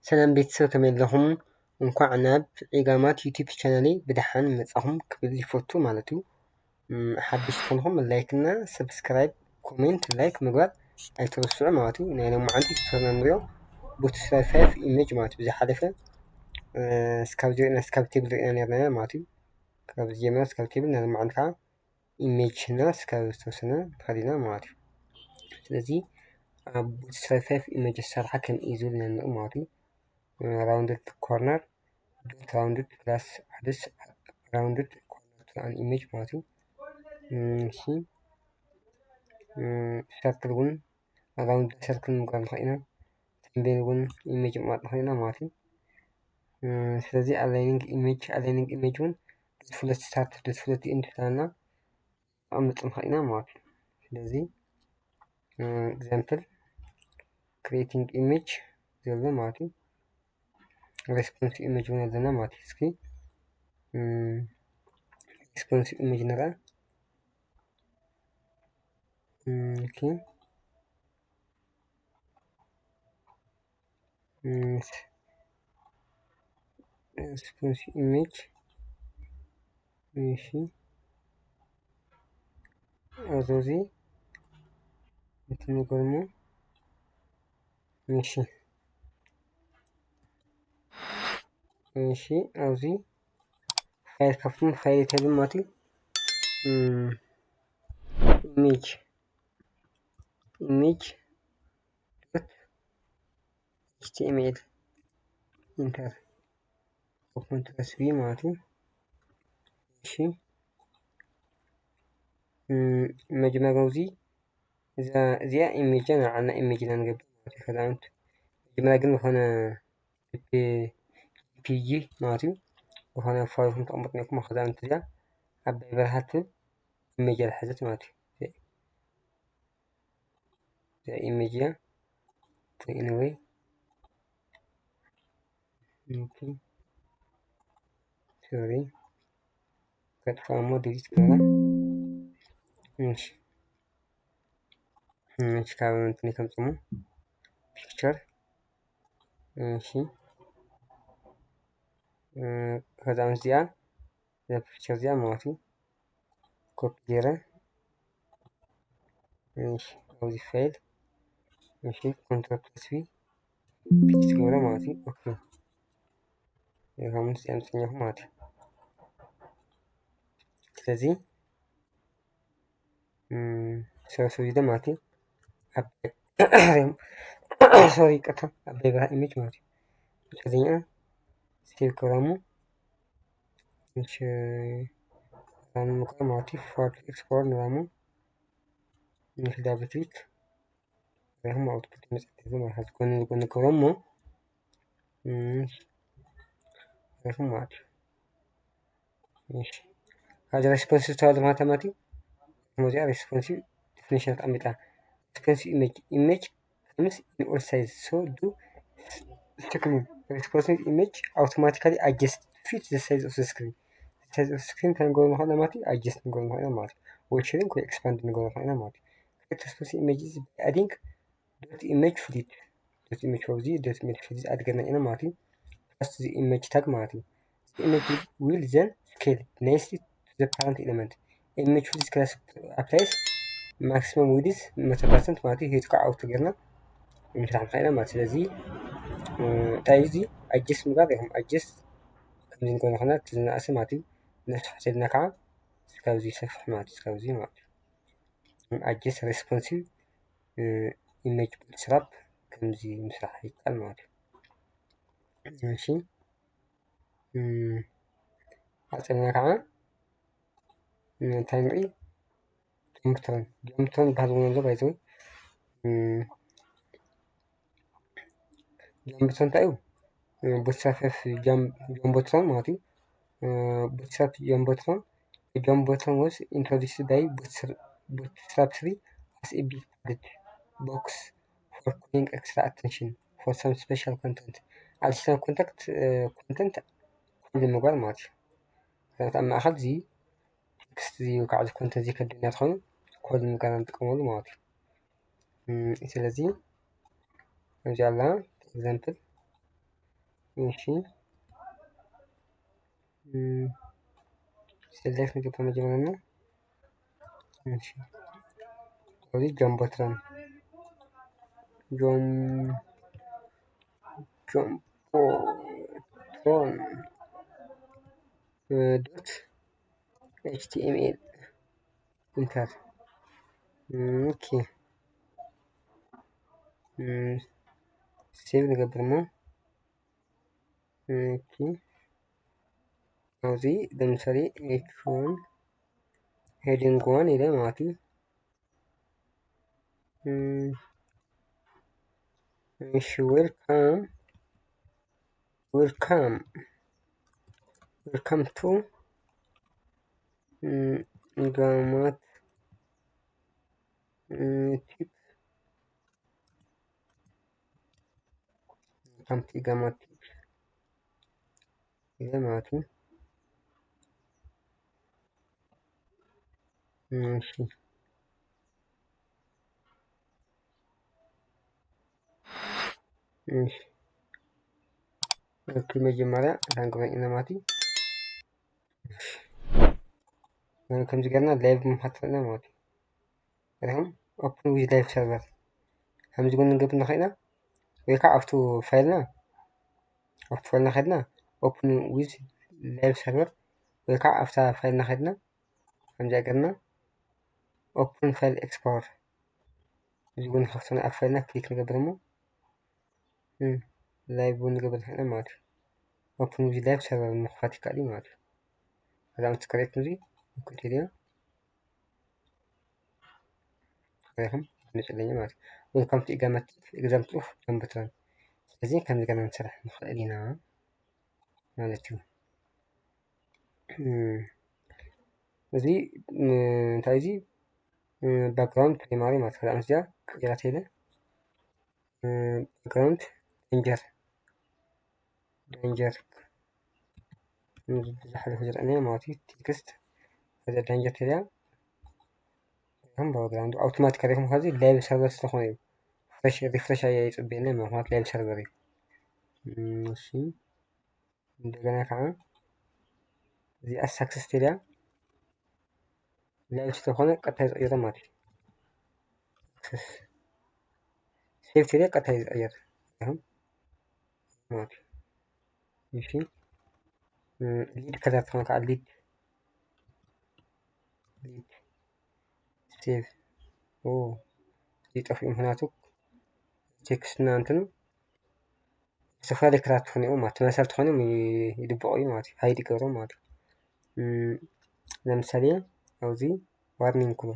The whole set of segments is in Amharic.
ሰላም ቤተሰብ ከመይ ኣለኹም? እንኳዕ ናብ ዒጋማት ዩቲዩብ ቻናለይ ብድሓን መጻኹም ክብል ይፈቱ ማለት እዩ። ሓድሽ ኮንኩም ላይክ እና ሰብስክራይብ ኮሜንት ላይክ ምግባር ኣይትረስዑ ማለት እዩ። ናይ ሎማዓንቲ ትፈርና ንሪኦ ቡትስትራይብ 5 ኢሜጅ ማለት እዩ። ዝሓለፈ ስካብ ቴብል ሪእና ነርና ማለት እዩ። ካብ ጀመር ስካብ ቴብል ናይ ሎማዓንቲ ከዓ ኢሜጅ እና ስካብ ዝተወሰነ ተኸዲና ማለት እዩ። ስለዚ ኣብ ቡትስትራይብ 5 ኢሜጅ ኣሰራርሓ ከምኢ እዩ ዝብል ንርኢ ማለት እዩ። rounded corner dot rounded plus address rounded corner to an image ማለት እዩ። እሺ ሰርክል እውን round circle ምግባር ንኽእል ኢና። ተምቤል እውን ኢሜጅ ምቅማጥ ንኽእል ኢና ማለት እዩ። ስለዚ aligning image እውን ፍለት ስታርት ፍለት ኢንድ ኢልና ክነቅምጥ ንኽእል ኢና ማለት እዩ። ስለዚ example creating image ዘሎ ማለት እዩ። response image እውን ኣለና ማለት እዩ። እስኪ response image ንርአ ኦኬ response image እሺ አዞዚ እንትን ገርሞ እሺ ኣብዚ ፋይል ካብቶም ፋይል የተብሉ ማለት እዩ። ኢሜጅ ዶት ኤችቲኤምኤል ኢንተር ኮንትራስ ቪ ማለት እዩ። እሺ መጀመሪያ እዚ እዚኣ ኢሜጅ ንዓና ኢሜጅ ኢና ንገብር ማለት እዩ። ከዛንት መጀመሪያ ግን ዝኾነ ፒጂ ማለት እዩ ዝኾነ ፋይል ክንተቕምጡ ነይርኩም ከዛንት እዚኣ ዓባይ በረኻ ትብል ኢሜጅ ዝሓዘት ማለት እዩ። እዚኣ ኢሜጅ እያ ኤኒዌይ ሶሪ ከጥፋ እሞ ዲሊት ገራ እሺ ካብ እንትን ከምፅሙ ፒክቸር እሺ ከዛን እዚኣ ፒክቸር እዚኣ ማለት እዩ ኮፒ ገይረ እሺ ኣብዚ ፋይል እሺ ኮንትሮል ፕለስ ቪ ፔስት ገይረ ማለት እዩ። ኦኬ ከምዚ ኣምፅኛኹ ማለት እዩ። ስለዚ ሰብሰብ ኢለ ማለት እዩ ሶሪ ይቅርታ ዓባይ በረኻ ኢሜጅ ማለት እዩ። ስለዚኛ ሴቭ ክብረሙ እሺ ምኳን ማለት እዩ። ፎርት ኤክስፕሎር ንራሙ ዳብል ክሊክ ረሁም አውትፑት መጽሐፍ ማለት ጎን ጎን ክብረሙ ረሁም ማለት እሺ هذا responsive ተባለ ማለት እዩ። ሞዚያ responsive definition ተቀምጣ responsive image comes in all sizes so do screen responsive image automatically adjust fit the size of the screen size of the screen ከንገሩ ንኽእል ማለት እዩ adjust ንገሩ ንኽእል ማለት እዩ ወይ shrink ወይ expand ንገሩ ንኽእል ማለት እዩ። create responsive images by adding dot image flit dot image of the dot image flit አድርገና ኢና ማለት እዩ። first the image tag ማለት እዩ። the image will then scale nicely to the parent element image flit class applies maximum width 100% ማለት እዩ። ሄድ ከዓ አውቶ ገርና ንምስራሕ ንኽእል ማለት ስለዚ እንታይ እዚ adjust ምግባር ኢኹም adjust ከምዚ ንገሩ ንኽእልና እቲ ዝነኣሰ ማለት እዩ። ነስሕ ሰድና ከዓ እስካብዚ ይሰፍሕ ማለት እዩ። እስካብዚ ማለት እዩ adjust responsive image bootstrap ከምዚ ምስራሕ ይከኣል ማለት እዩ። እሺ ኣፀድና ከዓ እንታይ ንርኢ ጆምትረን ዝበሃል እውን ኣሎ ባይ ዘ ወይ ጆምትረን እንታይ እዩ ቡትስትራፕ ጆምቦትረን ማለት እዩ። ቡትስትራፕ ጆምቦትረን ጆምቦትረን was introduced by Bootstrap 3 as a big padded box for pulling extra attention for some special content additional content ኩሉ ምግባር ማለት እዩ። ከዛት ኣብ ማእኸል እዚ ቴክስት እዚ ወይ ከዓ ኮንተንት እዚ ከድና ትኾኑ ኮድ ምግባር ንጥቀመሉ ማለት እዩ። ስለዚ እዚ ኣላ ኤግዛምፕል ماشي. سيلكت نجيب مجموعنا. ماشي. ودي جنبتران جم جنبوتران دوت HTML انتر. اوكي. سيف نقبرمو. اوكي. اوزي دمسري H1 heading 1 إذا ماتي. مش welcome to جامعة تيب. welcome to جامعة تيب إذا ماتي. ماشي. ماشي. الكلمة جمالة رانقوين إذا ماتي. كم ذكرنا لايف محطة إذا ماتي. رهم open with live server. هم زقون نقبل نخينا ويقع أفتو فايلنا خدنا open with live server ويقع أفتو فايلنا خدنا. هم ذكرنا open file export. زقون خفتنا أفايلنا كليك نقبلمو. لايف نقبل هنا ماتي. open with live server مخفاتي كالي ماتي. هذا متكريت نزي ممكن تديا رهم نسألني ماتي. welcome to إقامة example of جنبتران. ስለዚህ ከምዚ ገና ንሰርሕ ንኽእል ኢና ማለት እዩ። እዚ እንታይ እዚ ባክግራውንድ ፕሪማሪ ማለት ከዛ እዚኣ ቀይራት ሄደ ባክግራውንድ ዳንጀር ዝሓለፈ ዝረአናዮ ማለት እዩ። ቴክስት ከዛ ዳንጀር ተልያ ከም ባክግራውንድ ኣውቶማቲክ ኣሪኹም ከዚ ላይቭ ሰርቨር ስለኾነ እዩ ሪፍሬሽ የፅበየና ምክንያቱ ላይቭ ሰርቨር እዩ። እሺ እንደገና ከዓ እዚኣ ሳክሰስ ተልያ ላይቭ ስለኾነ ቀጥታ ይቕየር ማለት እዩ። ሴቭ ተልያ ቀጥታ ይቕየር ማለት እዩ። እሺ ሊድ ከለር ትኾነ ከዓ ሊድ ሴቭ ይጠፍኡ ምክንያቱ ቴክስትና እንትኑ ዝተፈላለዩ ክራት ትኾኑ እዮም ማለት ተመሳሰልቲ ኮይኖም ይድብቑ እዩ ማለት እዩ። ሃይድ ይገብሮም ማለት እዩ። ለምሳሌ ኣብዚ ዋርኒንግ ክብሎ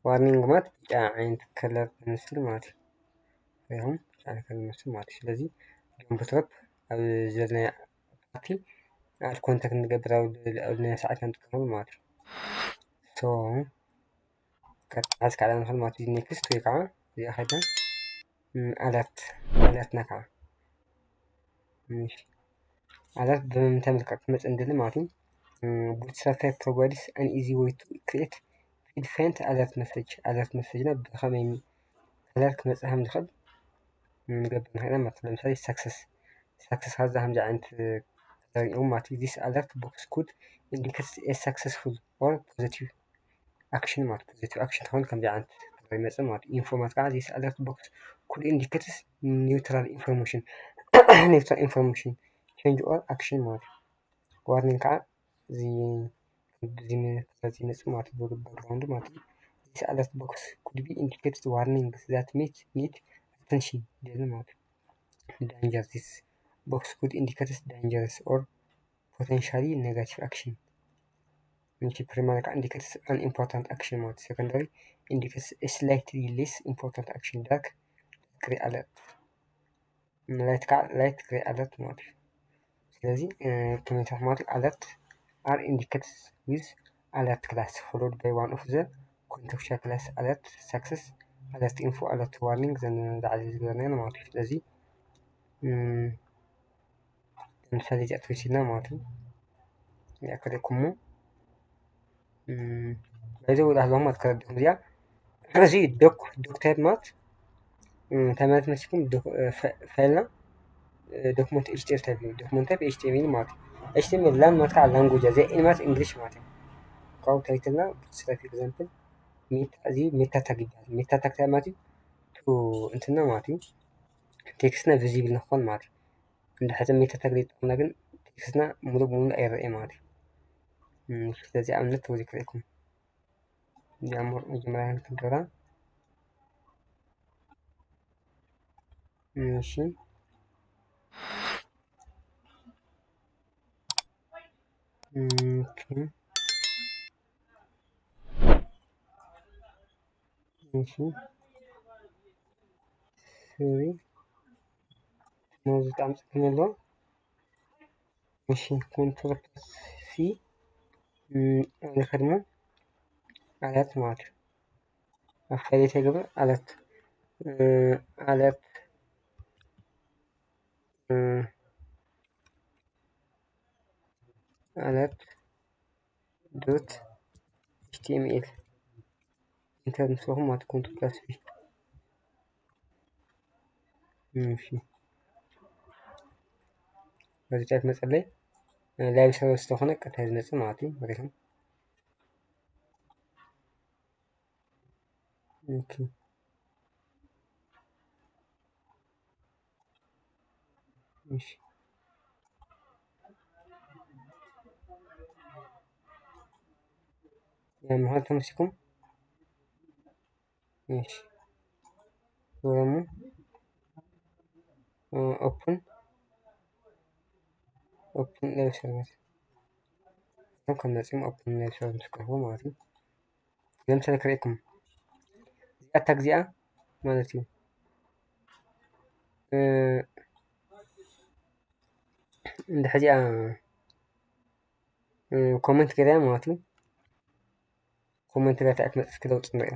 ዋርኒንግ ማለት ብጫ ዓይነት ከለር ዝመስል ማለት እዩ። ይኸውም ብጫ ከለር ዝመስል ማለት እዩ። ስለዚ ዶምቦትሮፕ ኣብ ዘለናዮ ፓርቲ ኣብ ኮንታክት ንገብር ኣብ ዝነበረ ሰዓት ንጥቀመሉ ማለት እዩ። ሶ ቀጥታ ካዕላ ንኽእል ማለት እዩ። ኔክስት ወይ ከዓ እዚኣ ከይድና ኣለርትና ከዓ ኣለርት ብምንታይ መልክዕ ክመፅእ እንደሊ ማለት እዩ። bootstrap provides an easy way to create predefined alert message ና ብኸመይ ከለር ክመፅእ ከም ዝኽእል ንገብር ንኽእል ማለት እዩ። ለምሳሌ ሳክሰስ ከዛ ከምዚ ዓይነት ከለር ማለት እዩ። this alert box could indicate a successful or positive action ማለት እዩ። positive action ተኾን ከምዚ ዓይነት ከለር ይመፅእ ማለት እዩ። ኢንፎ ማለት ከዓ this alert box could indicate neutral information change or action ማለት እዩ። ዋርኒንግ ከዓ እዚ ይመፅእ ማለት እዩ። ባክግራውንድ ማለት እዩ። this alert box could be indicated warnings that need attention ይደሊ ማለት እዩ። danger this box could indicate dangerous or potentially negative action primary ከዓ indicates an important action ማለት እዩ። secondary indicates a slightly less important action dark gray alert light gray alert ማለት እዩ። ስለዚ ከመይታት ማለት alert are indicates with alert class followed by one of the contextual class alert success alert info alert warning ዝዓሊ ዝገበርናዮ ማለት እዩ። ስለዚ ለምሳሌ እዚኣ ተወሲድና ማለት እዩ። እዚኣ ከሪእኩሞ በዚ ውጣ ማለት ከረድኹም እዚኣ እዚ ዶክ ታይፕ ማለት ተማት መስኩም ፋይልና ዶክመንት HTML ታይፕ ዶክመንት ታይፕ HTML ማለት HTML ላን ማትካ ላንጉጅ ዘ ኢንማት እንግሊሽ ማለት ካው ታይትልና ስታፍ ኤግዛምፕል ሜታ ታግ ይባላል ሜታ ታግ ማለት ቱ እንትና ማለት ቴክስትና ቪዚብል ንኾን ማለት እንድሕር ሜታ ታግ ዘይጠቕምና ግን ቴክስትና ሙሉእ በሙሉ ኣይረአይ ማለት ስለዚ ኣብነት ተወዚክሪኩም ጃሙር መጀመሪያ ክንገራ እሺ እሺ ሶሪ ሙዚቃ አምጥተናል እሺ ኮንትሮል ሲ ለከድሞ አለት ማለት አፋይት የገበ አለት አለት አለት ዶት HTML ኢንተር መስዋዕት ማለት ኮንትሮል ሲ እሺ በዚህ ጫት መጸለይ ላይቭ ሰርቪስ ስለሆነ ቀጥታ ዝመጽ ማለት ነው ወደም ኦኬ እሺ መሀል ተመስኩም እሺ ወረሙ ኦፕን ላይቭ ሰርቪስ ከነጽም ኦፕን ላይቭ ሰርቪስ ከሆነ ማለት ነው ለምሳሌ ከሬኩም አታግዚያ ማለት ነው እንደ ሐጂያ ኮሜንት ገዳ ማለት ነው ኮሜንት ጋር ተአክመጽ ከለውጥ ነው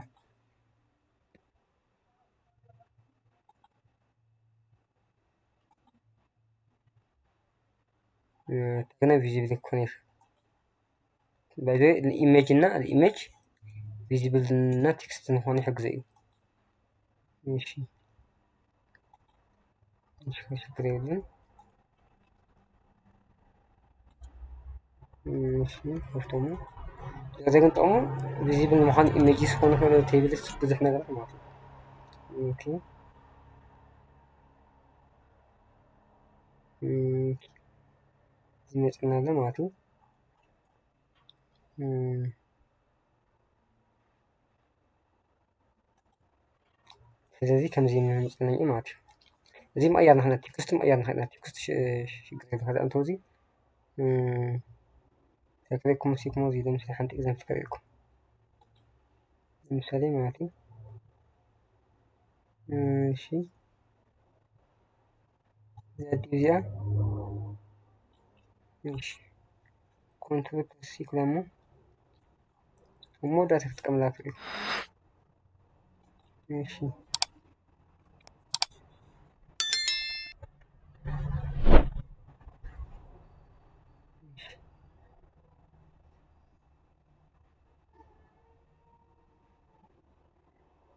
تكون visible كونيف بعد الإيماج نا الإيماج visible نا تكست نخوني حق زي ماشي تقريبا ماشي خفتومو إذا كنت أمو visible مخان إيماجيس خوني خوني تيبلس بزح نقرأ ماتي أوكي نسألنا هذا ماتي ስለዚህ ከምዚ ንጽነኝ ማለት እዩ እዚ መቀያር ንክእል ቴክስት መቀያር ንክእል ቴክስት ሽግር ንክእል እንተዚ ተክለኩም ሲክሞ እዚ ለምሳሌ ሓንቲ ኤግዛምፕል ከሪእኩም ለምሳሌ ማለት እዩ እሺ እዚኣ እሺ ኮንትሮል ሲ ክለሙ ሞዳ ተጥቀምላ ከሪእ እሺ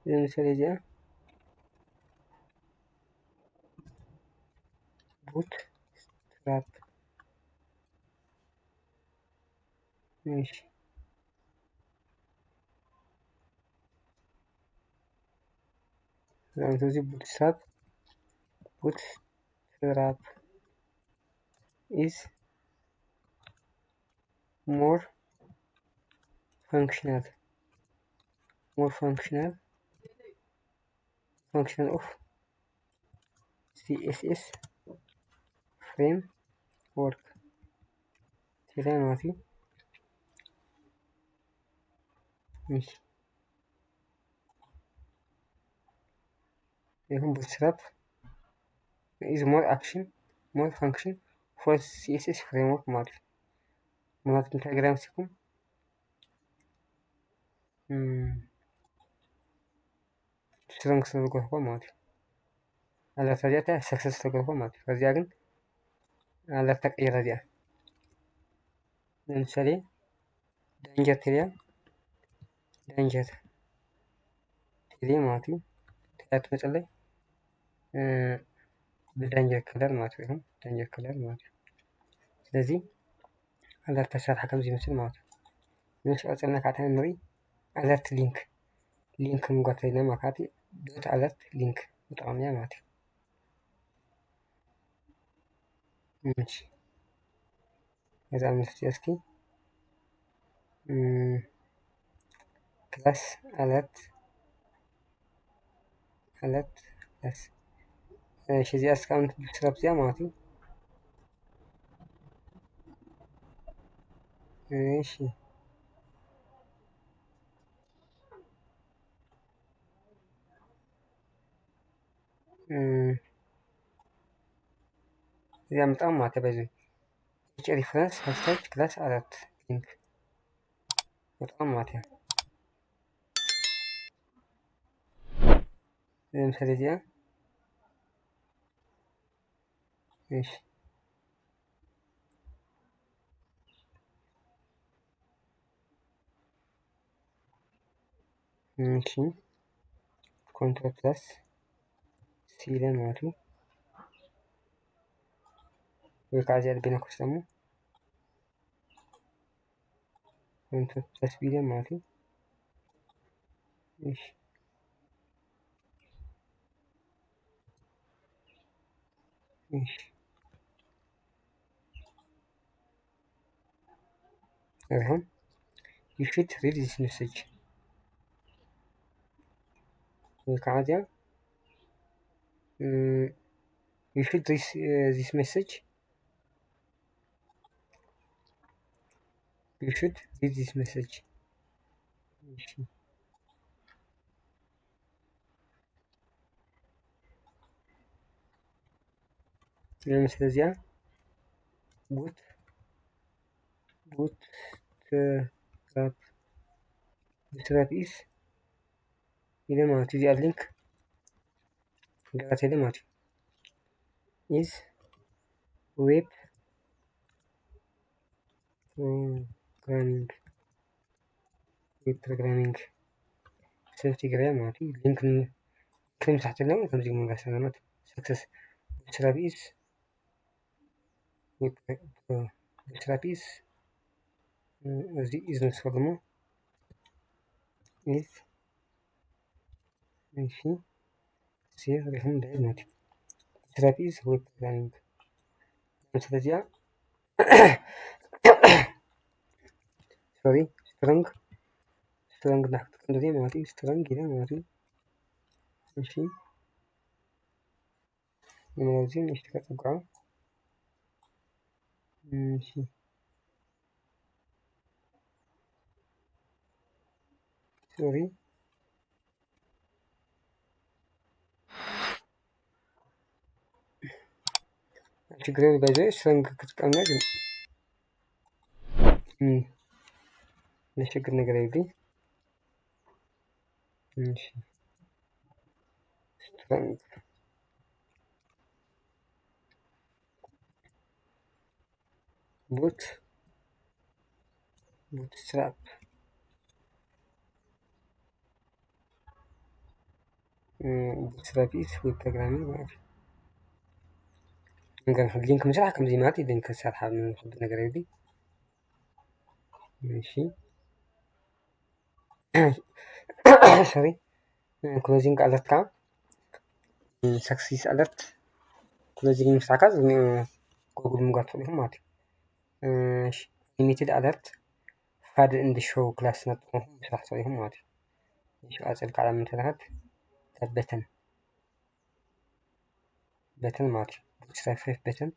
ለምሳሌ እዚኣ ቡት ስትራፕ እሺ ስለዚህ bootstrap is more functional function of CSS framework كده ما في ماشي يكون bootstrap is more function for CSS framework ማለት ማለት ኢንተግራም ሲኩም ስትሮንግ ስለገባ ማለት አለፈ ዲያታ ሰክሰስ ስለገባ ማለት ከዚያ ግን አለፈ ተቀየረ ዲያ ለምሳሌ ዳንጀር ቴሪያ ማለት ተያት መጸለይ ብዳንጀር ከለር ማለት እዩ ዳንጀር ከለር ማለት እዩ ስለዚ አለርት ተሰርሐ ከምዚ ይመስል ማለት እዩ ነሽ ቀፅልና ካዕትና ንርኢ አለርት ሊንክ ምግባር ተለና ማለት እዩ ዶት አለርት ሊንክ ንጠቀም ማለት እዩ እሺ ከዛ መስቲ እስኪ ክላስ አለርት ክላስ እሺ እዚኣ እስካሁን ትስረብ እዚኣ ማለት እዩ እሺ እዚኣ በጣም ማለት በዚ ኤች ሪፈረንስ ሃሽታግ ክላስ አለርት ሊንክ በጣም ማለት እያ ለምሳሌ እዚኣ እሺ እሺ ኮንትሮል ፕላስ ሲ ኢለን ማለት እዩ ወይ ከዓ እዚኣ ልቤና ኮስ ደግሞ ኮንትሮል ፕላስ ቢ ኢለን ማለት እዩ እሺ እሺ እዚኦም you should read this message ወይ ከዓ እዚኣ you should read this message you should read this message እሺ ለምሳሌ እዚኣ bootstrap is ኢለ ማለት እዩ እዚኣ ሊንክ ገራት ኢለ ማለት እዩ is web programming ሰብቲ ገበያ ማለት እዩ ሊንክ ንምስራሕ ተለና ከምዚ መንገድ ሰለናት success bootstrap is እዚ is ንስፈር ደሞ is እሺ ሴቭ ሪሁን ዳይ ማለት እዩ bootstrap is web programming ስለዚያ ሶሪ ስትሮንግ ናክትቀም እንደዚህ ማለት እዩ ስትሮንግ ኢለ ማለት እዩ እሺ እነዚህ እሺ ተቀጽቀው እሺ ሶሪ ችግር ባይዘ ስትሮንግ ክትቀምና ግን ለችግር ነገር አይገኝ እሺ ስትሮንግ bootstrap is web programming ማለት እዩ ነገር ሊንክ ምስራሕ ከምዚ ማለት እዩ ሊንክ ክሰርሓ ንክእል ነገር እዩ እሺ ሶሪ ክሎዚንግ አለርት ከዓ ሰክሲስ አለርት ክሎዚንግ ምስራሕ ከዓ ጉግል ምግባር ትኽእሉ ኢኹም ማለት እዩ እሺ ሊሚትድ አለርት ፋድ ኢን ሾው ክላስ ነጥቅምኩም ምስራሕ ትኽእሉ ኢኹም ማለት እዩ እሺ ቀፅል ከዓ ምንተለሃት በተን ማለት እዩ bootstrap በተን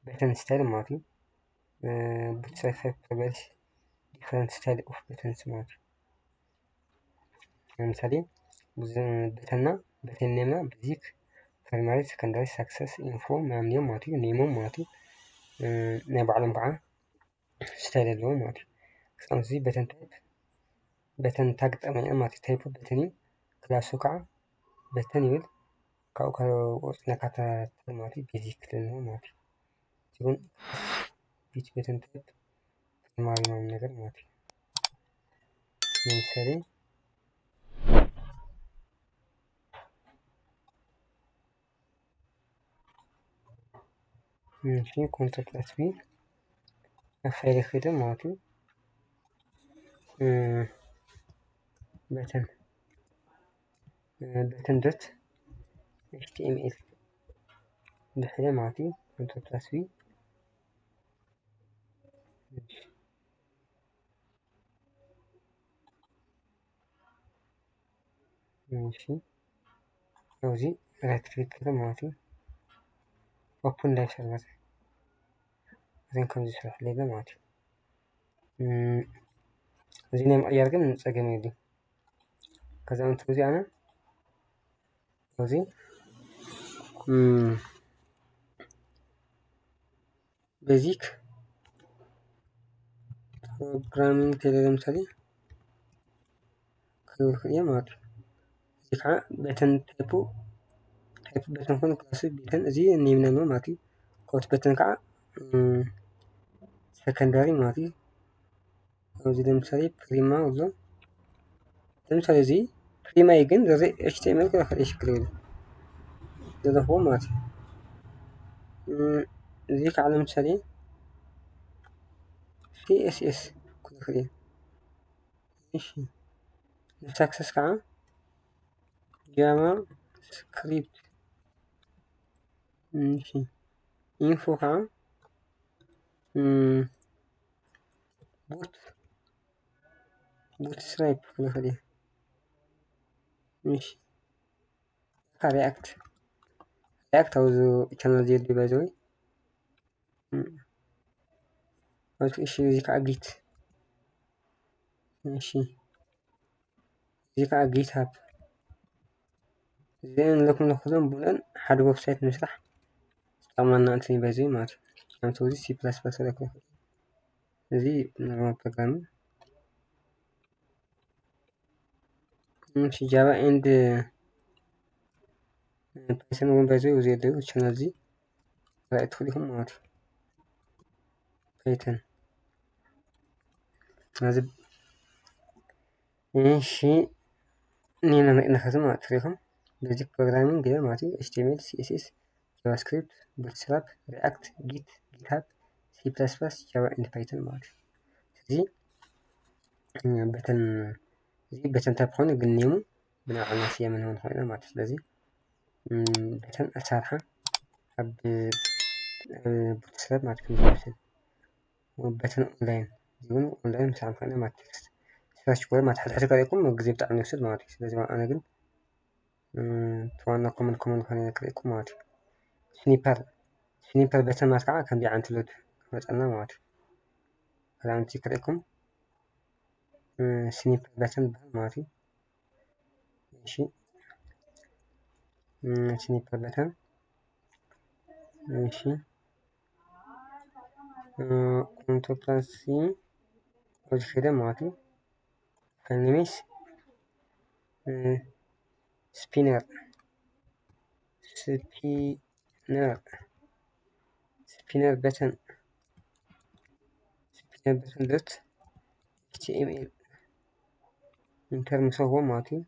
በተን ስታይል ማለት እዩ bootstrap provides different style of buttons ማለት እዩ ለምሳሌ በተንና በተን ኔምና ቤዚክ ፕራይማሪ ሰከንዳሪ ሰክሰስ ኢንፎ ምናምን እዮም ማለት እዩ ኔሞም ማለት እዩ ናይ ባዕሎም ከዓ ስታይል ኣለዎም ማለት እዩ ክሳብ እዚ በተን ታግ ጠቅመና ማለት እዩ ታይፑ በተን እዩ ክላሱ ከዓ በተን ይብል ካብኡ ወፅና ካታተል ማለት እዩ ቤዚክ ልንሆ ማለት እዩ ሲሆን ቢት በተን ታይፕ ፕራይማሪ ምናምን ነገር ማለት እዩ። ለምሳሌ ماشي كنترول بلس بي فايل خدم مالتي بتن دوت HTML دحين مالتي كنترول بلس بي ماشي أوزي رايت كليك كده مالتي open live server زين كم زي شرح لي مالتي زين أيارجع من سجمي دي كذا أنت وزي أنا وزي basic programming كده مثالي خليه مالتي زي بتن تبو بتن كون كلاس بتن زي نيمنا نو مالتي كوت بتن كا secondary مالتي أو زي مثالي prima ولا مثالي زي prima يجن زي HTML كده خليه شكله ده هو مالتي زيك على مثالي CSS كده خليه ماشي نسكسس كا جافا سكريبت ماشي info كا بوت ستراب كده خليه ماشي رياكت أو channel ديال باجوي قلت إيش زيك عجيت ماشي زيك عجيت هاب زين لكم ناخذهم بولن حد ويب سايت نشرح طبعا أنتني باجوي مات أنا توزي سي بلس بلس لكم زي نظام programming ماشي جافا اند بايثون وين باجوي وزيادة channel زي لا ادخليهم مات بايثون هذا ماشي نينا نخزم أكثرهم basic programming كده ماتي HTML CSS JavaScript Bootstrap React Git GitHub C++ Java and Python ماتي زي بتن تابخون قلنيمو بناء على ناسية من هون خوينا ماتي لذي بتن أسارحة أب Bootstrap ماتي كم جوابسد وبتن أونلاين زيون أونلاين مساعم خوينا ماتي سلاش كوري ماتي حتى كاريكم مقزيب تعمل نفسد ماتي لذي أنا قل تواننا كومن خوينا كاريكم ماتي سنيبر بتن ماتكا كان بيعان تلود مثلا ماتي هذا أنتي كاريكم سنيبر بتن ماتي ماشي سنيبر بتن ماشي كنترول بلس سي وكده ماتي فنميس سبينر بتن دوت HTML انتر مسوى ماتي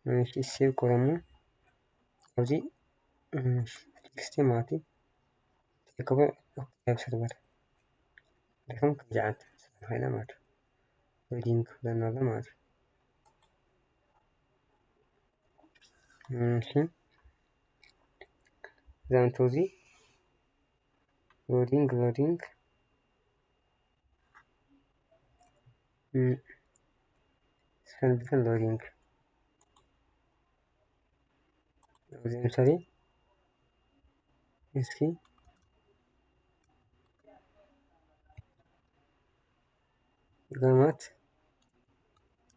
ماشي سيف كورمو وزي تكستي ماتي تكبر ويب سيرفر لكم كجعت هنا مات ودينك لنا مات ماشي زين توزي لودينج سنبتن لودينج زي مثالي اسكي إقامات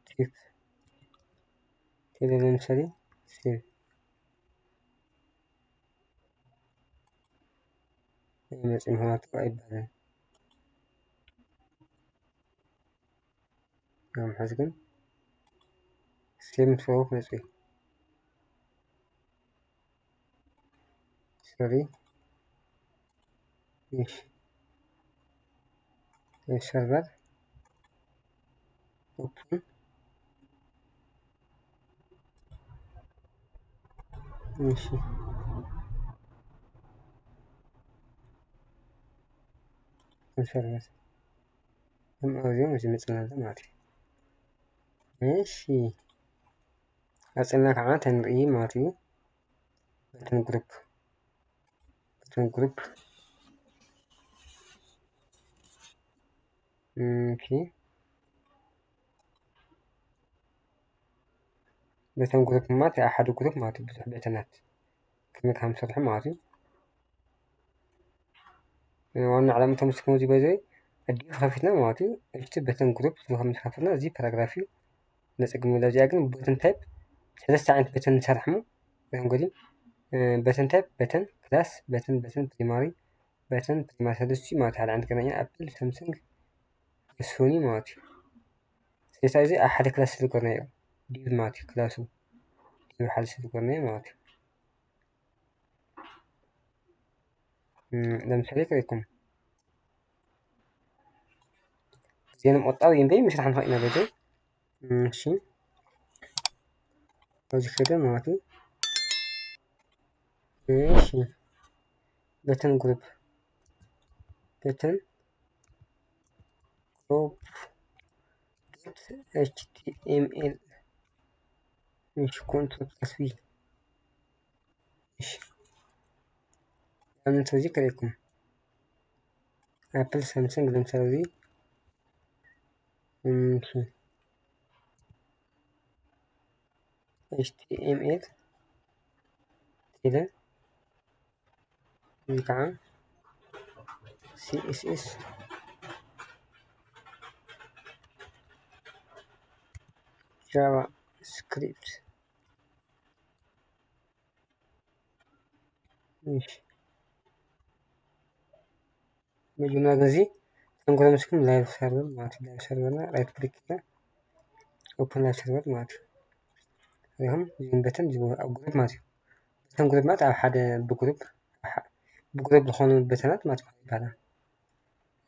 تيب زي مثالي سيف مثل هات قايد بعدين قام حزقن سيف مفوق نسوي سوري إيش السيرفر أوبن ماشي ኮንሰርቫት እዚኦም እዚ መፅናለ ማለት እዩ። እሺ ቀፂልና ከዓ ተንርኢ ማለት እዩ በተን ግሩፕ ኦኬ በተን ግሩፕ ማለት ኣብ ሓደ ግሩፕ ማለት እዩ ብዙሕ በተናት ከመይ ከም ዝሰርሑ ማለት እዩ። ዋና ዓላምቶም ምስኩም እዚ በዘይ ኣዲኡ ከፊትና ማለት እዩ። እቲ በተን ግሩፕ ከም ዝከፈልና እዚ ፓራግራፍ እዩ ነፀግም እዚኣ ግን በተን ታይፕ ሰለስተ ዓይነት በተን ንሰርሕ ሞ ንጎዲ በተን ታይፕ በተን ክላስ በተን ፕሪማሪ በተን ፕሪማሪ ሰለስቱ ማለት ሓደ ዓይነት ገናኛ ኣፕል ሳምሰንግ ሶኒ ማለት እዩ። ስለዚ እዚ ኣብ ሓደ ክላስ ስለ ዝገበርናዮ ዲቭ ማለት እዩ ክላሱ ዲቭ ሓደ ስለ ዝገበርናዮ ማለት እዩ። ለምሳሌ ከሪኩም ዜና ቆጣቢ እምበይ ምሽራሕ ንክእል ኢና በዘይ እሺ ኣብዚ ከደ ማለት እዩ። እሺ በተን ግሩፕ HTML እሺ ኮንትሮል ፕለስ ቪ እሺ አሁን ተዚ ከሪኩም አፕል ሳምሰንግ ለምሳሌ እሺ HTML كده ከዓ CSS ጃቫ ስክሪፕት እሺ መጀመሪያ ጊዜ ተንኮለ መስኩም ላይቭ ሰርቨር ማለት ላይቭ ሰርቨር እና ራይት ክሊክ እና ኦፕን ላይቭ ሰርቨር ማለት ይሁን ይህን በተን ኣብ ግሩፕ ማለት እዩ። በተን ግሩፕ ማለት ኣብ ሓደ ብግሩፕ ዝኾኑ በተናት ማለት ይባላል።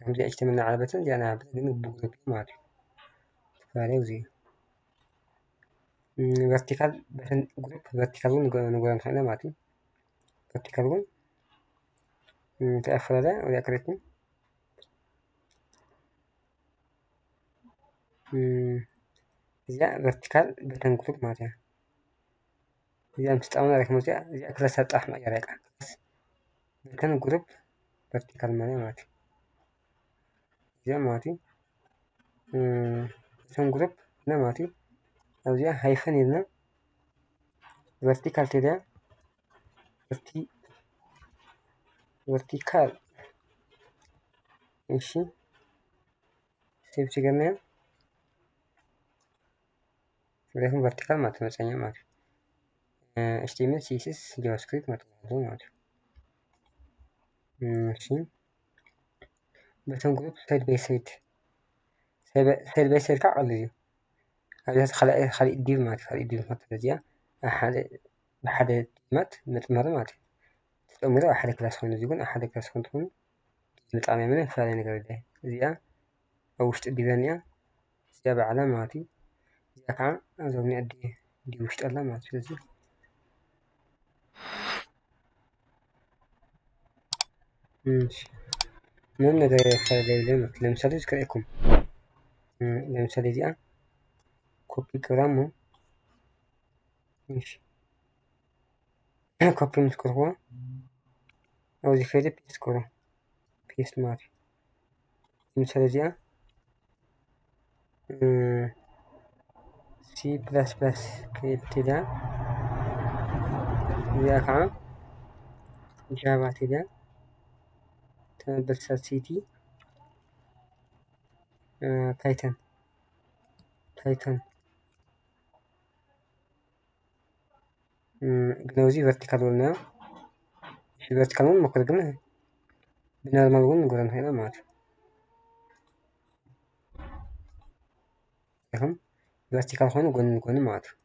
ከምዚ HTML ናይ በተን እዚኣ ናይ በተን ብግሩፕ ማለት እዩ። ተፈላለዩ እዚ ቨርቲካል በተን ግሩፕ ቨርቲካል እውን ንጎራ ንክእል ማለት እዩ። ቨርቲካል እውን ተፈላለየ ወይ ኣክሪኩም እዚኣ ቨርቲካል በተን ግሩፕ ማለት እያ። እዚኣ ምስ ጣውና ረክመ እዚኣ ክላስ ኣጣሕ መቀየር እያ በተን ግሩፕ ቨርቲካል ማለት እዩ። እዚኣ ማለት እዩ በተን ግሩፕ እና ማለት እዩ። ኣብዚኣ ሃይፈን ኢልና ቨርቲካል ተይላ ቨርቲካል እሺ ሴቭ ችግርናዮ ወይም ቨርቲካል ማለት መፀኛ ማለት እዩ። HTML CSS ጃቫስክሪፕት ማለት እዩ። እሺ በተን ግሩፕ ሳይድ ባይ ሳይድ ከዓ ቀሊል እዩ። ኣብዚኣ ካሊእ ዲቭ ማለት እዩ። ካሊእ ዲቭ ማለት እዚኣ ብሓደ ዲቭማት መጥመሪ ማለት እዩ። ተጠሚሩ ኣብ ሓደ ክላስ ኮይኑ እዚ ግን ኣብ ሓደ ክላስ እንትኮኑ መጣመሪ ዝተፈላለዩ ነገር የለን። እዚኣ ኣብ ውሽጢ ዲቭ እኒኣ እዚኣ ባዕላ ማለት እዩ። እዚኣ ከዓ ኣብዞም ዲቭ ውሽጢ ኣላ ማለት እዩ። ስለዚ እሺ ምንም ነገር የለን ለምሳሌ ከሪአኩም ለምሳሌ እዚኣ ኮፒ ገይራ እሞ እሺ ኮፒ ምስ ገርክዎ ኣብዚ ከይደ ፔስት ገይሮ ፔስት ማለት እዩ። ለምሳሌ እዚኣ ሲ ፕላስ ፕላስ ከይዳ እዚኣ ከዓ ጃቫ ከይዳ ተመበልሳ ሲቲ ፓይተን ግን ኣብዚ ቨርቲካል ወልናዮ እሺ ቨርቲካል እውን ሞክር ግን ብኖርማል እውን ንገሮ ንክእልና ማለት እዩ። ቨርቲካል ኮይኑ ጎኒ ንጎኒ ማለት እዩ።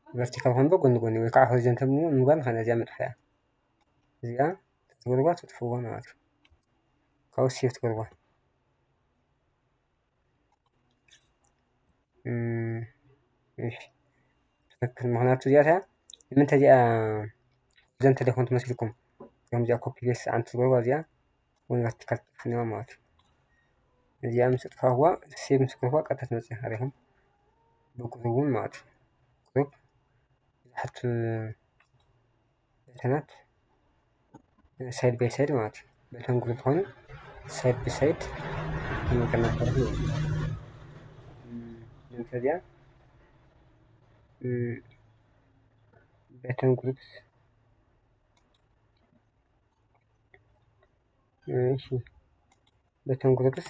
ቨርቲካል ኮይኑ ጎኒ ጎኒ ወይ ከዓ ሆሪዞንታል ምግባር ንክእልና እዚኣ መጥፍያ እዚኣ ተትገርባ ተጥፍዋ ማለት እዩ። ካብኡ ሴቭ ትገርባ እሺ ትክክል ምክንያቱ እዚኣ ንምንታይ እዚኣ ሆሪዞንታል ዘይኮነት መስሊኩም ከምዚኣ ኮፒ ፔስት ዓንቲ ትገርባ እዚኣ እውን ቨርቲካል ትፍንዋ ማለት እዩ እዚኣ ምስ ጥፋእዋ ሴቭ ምስ ኮንዋ ቀጥታ ትመጽእ ኢኻ ብግሩፕ እውን ማለት እዩ ግሩፕ ብዙሓት በተናት ሳይድ ባይ ሳይድ ማለት እዩ በተን ግሩፕ ኮይኑ ሳይድ ብሳይድ ንመቀናበሪ እዚኣ በተን ግሩፕስ እሺ በተን ግሩፕስ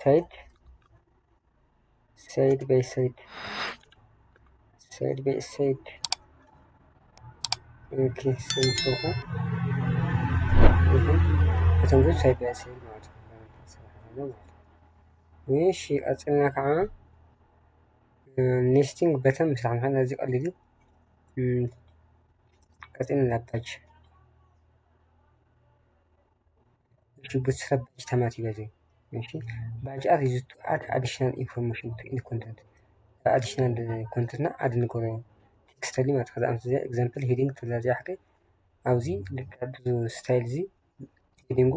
ሳይድ ባይ ሳይድ ኦኬ ሰይፎ በተን ግሩፕ ሳይድ ባይ ሳይድ ማለት ነው እሺ ቀጽልና ከዓ ኔስቲንግ በተን ምስራሕ ምዃን ኣዝዩ ቀሊል እዩ ቀጽልና ባጅ ብስራት ባጅ ተማቲበ ዘይ እሺ ባጅ are used to add additional information to any content additional content እና add ንገብሮ ቴክስተሊ ማለት ከዛ ኣምስ እዚኣ ኤግዛምፕል ሄዲንግ ትብላ ሕቀ ኣብዚ ብዙ ስታይል እዚ ሄዲንጉ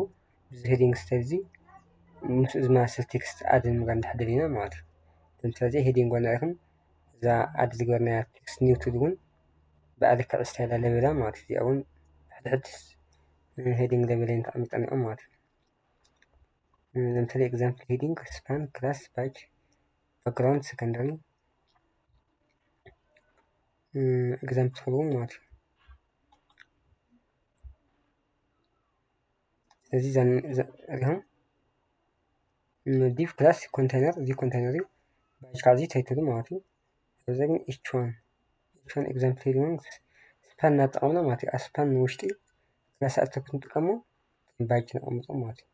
ብዙ ሄዲንግ ስታይል እዚ ምስ ዝማሰል ቴክስት add ንምግባር እንድሕር ማለት እዩ ለምሳሌ እዚ ሄዲንግ ንሪኢኹም እዛ add ዝገበርናያ ቴክስት ኒው ትብል እውን ብኣልክዕ ስታይል ለበላ ማለት እዩ እዚኣ እውን ሕድሕድ ሄዲንግ ለበለይን ተቐሚጠን እኒኦም ማለት እዩ ለምሳሌ ኤግዛምፕል ሄዲንግ ስፓን ክላስ ባጅ ባክግራውንድ ሰከንደሪ ኤግዛምፕል ክኸውን ማለት እዩ ስለዚ እዚኦም ዲቭ ክላስ ኮንቴነር እዚ ኮንቴነር እዩ ባጅ ከዓ እዚ ታይትሉ ማለት እዩ እዚ ግን ኢች ዋን ኤግዛምፕል ሄዲንግ ስፓን እናተጠቐምና ማለት እዩ ስፓን ውሽጢ ክላስ ኣተኩ ንጥቀሞ ባጅ ነቐምጦ ማለት እዩ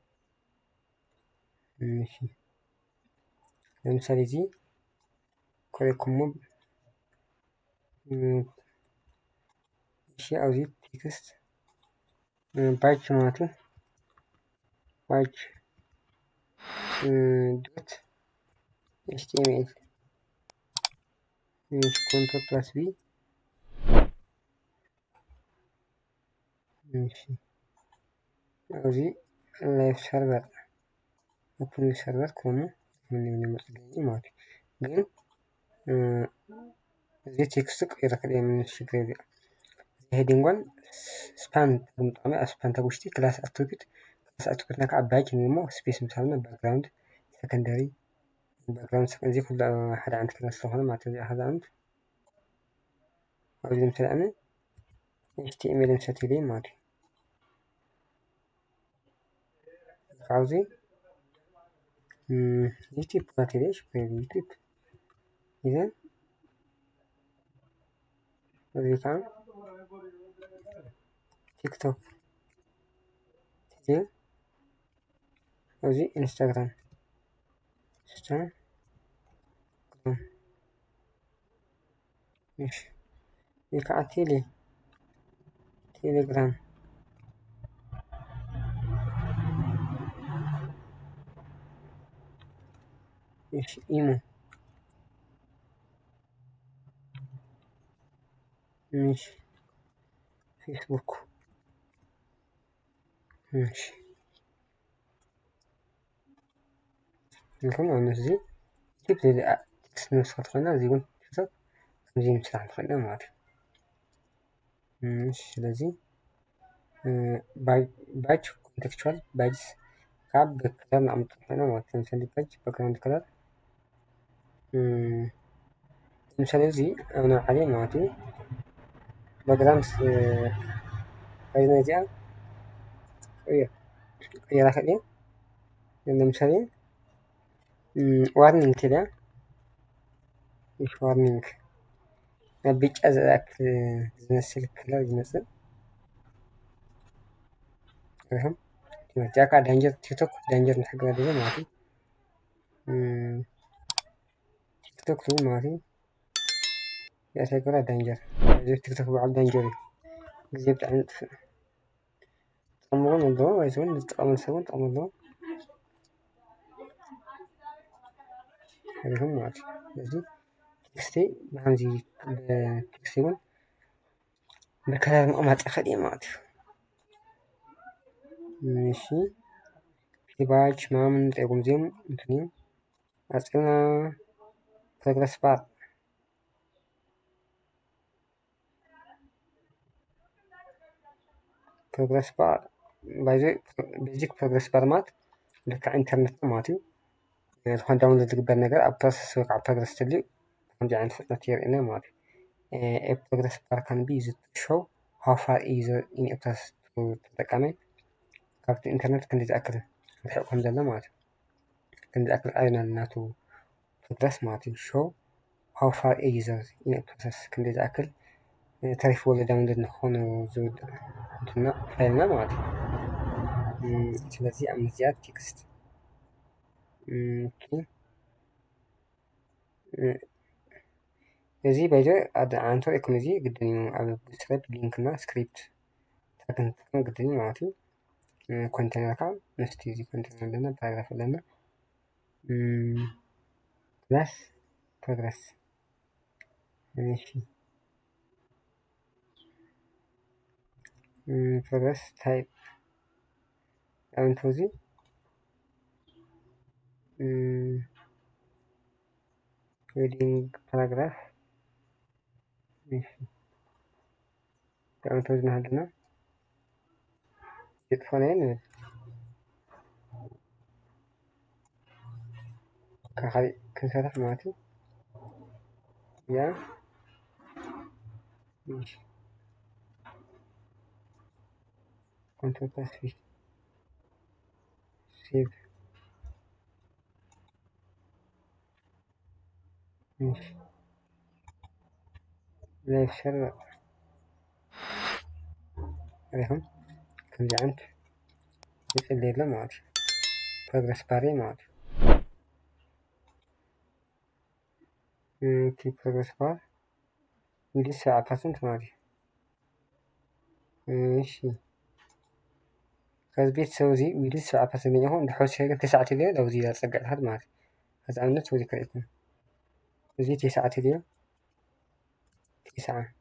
እሺ ለምሳሌ እዚ ኮሪኩሞ እሺ ኣብዚ ቴክስት ባጅ ማለት እዩ ባጅ ዶት ኤችቲኤምኤል ኮንትሮል ፕላስ ቢ እሺ ኣብዚ ላይቭ ሰርቨር ኦፕን ሰርቨር ኮሞ ምን ይመስለኝ ማለት ግን እዚ ቴክስት ቀይረ ከዲያ ምን ችግር የለው ሄዲንጓን ስፓን ተምጣማ ስፓን ተጉሽቲ ክላስ አትሪቢዩት ክላስ ከዓ ባጅ ነሞ ስፔስ ምሳልና ባክግራውንድ ሰከንደሪ ባክግራውንድ እዚ ኩሉ ሓደ ዓይነት ክላስ ስለሆነ ማለት እዩ ሓደ ዓይነት ኣብዚ ምሳሌ ኣነ HTML እንሰትይለ ማለት እዩ ኣብዚ ዩቲዩብ ፓኬጅ ዩቲዩብ إذا أضيف تيك توك تيجي أوزي إنستغرام ماشي يقع تيليجرام ماشي إيمو ماشي فيسبوك ماشي نكون ونزل كيف تبدأ نسخة خلنا زي كنت زي مساحة خلنا معك ماشي لذي باج كونتكستوال باجز كاب بكلام نعم طبعا معك مثلا باج باكراوند كلر مثلا زي أنا عليه معتي باكراوند أيضا جاء يا راح ليه مثلا وارنينج كده مش وارنينج نبيج أزرق زمسل كلر زمسل فهم جاكا دانجر تيك توك دانجر نحق هذا ما في تيك توك تو ما في يا سيكورا دانجر تيك توك بعد دانجر جبت عند طمرون الضوء ويزون نتقامل سوون طمر الضوء هذه هم معك لذي تكستي مهم زي تكستيون بكلام أمات أخذ يمات ماشي في باج معمل تقوم زين مثنين أصلنا progress bar progress bar بايزي بيزيك progress bar مات لك إنترنت ماتي تكون داونلود تقدر نقر أو process وقع progress تلي هم جاي عند فتنة يرئنا ماتي a progress bar can be used to show how far user in a process تتقامي كابت الإنترنت كان يتأكد الحقهم دلنا ماتي كان يتأكد أين الناتو progress ماتي show how far a user in a process كان يتأكد تعرف ولا داونلود نخون وزود فايلنا ماتي ስለዚህ أمنزيات تكست እዚ ባይዘ አንተ ኢኩም እዚ ግድን እዩ ኣብ ስክሪፕት ሊንክ እና ስክሪፕት ተክንትክን ግድን እዩ ማለት እዩ ኮንቴነርካ ምስቲ እዚ ኮንቴነር ኣለና ፓራግራፍ ኣለና ፕላስ ፕሮግረስ እሺ ፕሮግረስ ታይፕ አንተ እዚ ሪዲንግ ፓራግራፍ እሺ አንተ እዚ ናልና يطفونين كخلي كنسرح ماتي يا ماشي كنت بس في سيف ماشي لا يفسر عليهم كم جعنت الليلة ماتي progress باري ماتي كي progress بار ودي 7% ماتي ماشي كذا بيت سوزي ودي 7% يهون نحوس شيء 9 ليه لو زي تصقع هذا ماتي هذا عملنا سوزي كريكم زي 9 ليه 9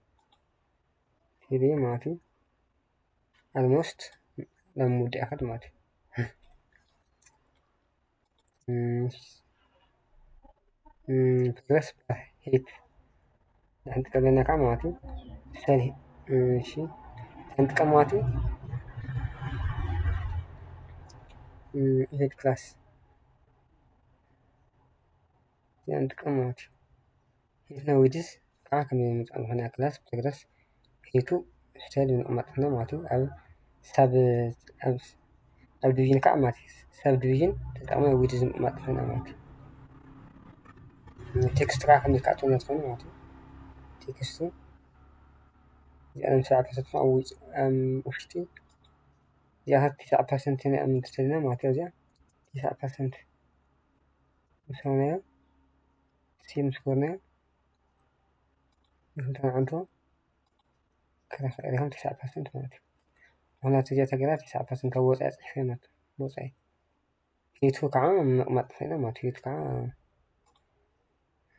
ليه ماتي almost لما ودي أخذ ماتي progress هيت عند كلنا كماتي سهل ماشي عند كماتي هيت كلاس عند كماتي هنا ويدس كم يوم هنا كلاس progress هيتو سهل من أمتنا ماتي أو سب ديفيجن كماتي سب ديفيجن تتعمل ويدس أمتنا ماتي تكست راح من كاتون نتكلم ماتي تكستو يعني 9% أو وشتي جاها 9% هنا من تستلنا ما ترجع 9% مسوينا سيم سكورنا مثلا عنده كذا عليهم 9% ماتي هنا تجي تقرأ 9% كوضع فينا وضعي يتوقع ما تفينا ما يتوقع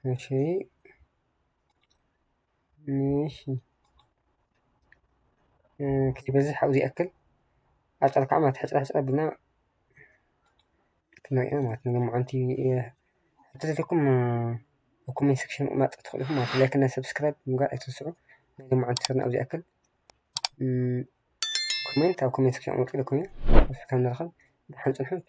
ماشي ماشي كي بزح أو أكل أطلق عما تحس بنا كنا ما تنجمع أنتي حتى لكم وكومنت سكشن ما تدخلوا ما لكن سبسكرايب مقال أتوسعوا نجمع أنتي أو أكل كومنت أو كومنت سكشن أو كذا كومنت بس كم ندخل بحنت الحين